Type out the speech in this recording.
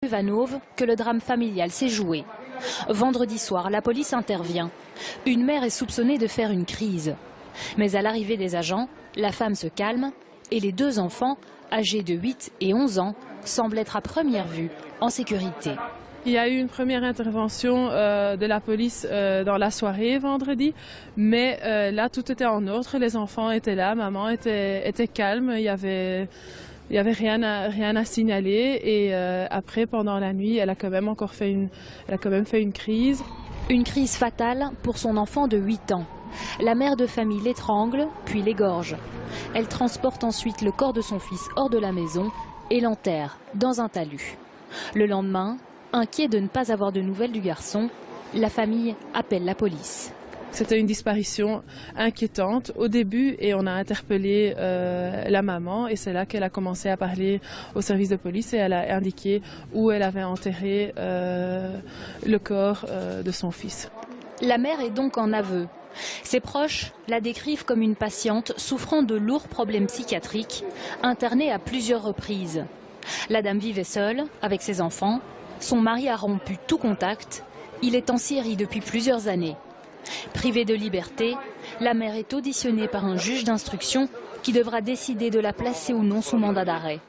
Vanove que le drame familial s'est joué. Vendredi soir, la police intervient. Une mère est soupçonnée de faire une crise. Mais à l'arrivée des agents, la femme se calme et les deux enfants, âgés de 8 et 11 ans, semblent être à première vue en sécurité. Il y a eu une première intervention de la police dans la soirée vendredi, mais là tout était en ordre, les enfants étaient là, maman était calme, il y avait rien à signaler et après pendant la nuit elle a quand même fait une crise. Une crise fatale pour son enfant de 8 ans. La mère de famille l'étrangle puis l'égorge. Elle transporte ensuite le corps de son fils hors de la maison et l'enterre dans un talus. Le lendemain, inquiet de ne pas avoir de nouvelles du garçon, la famille appelle la police. C'était une disparition inquiétante au début et on a interpellé la maman et c'est là qu'elle a commencé à parler au service de police et elle a indiqué où elle avait enterré le corps de son fils. La mère est donc en aveu. Ses proches la décrivent comme une patiente souffrant de lourds problèmes psychiatriques, internée à plusieurs reprises. La dame vivait seule avec ses enfants. Son mari a rompu tout contact. Il est en Syrie depuis plusieurs années. Privée de liberté, la mère est auditionnée par un juge d'instruction qui devra décider de la placer ou non sous mandat d'arrêt.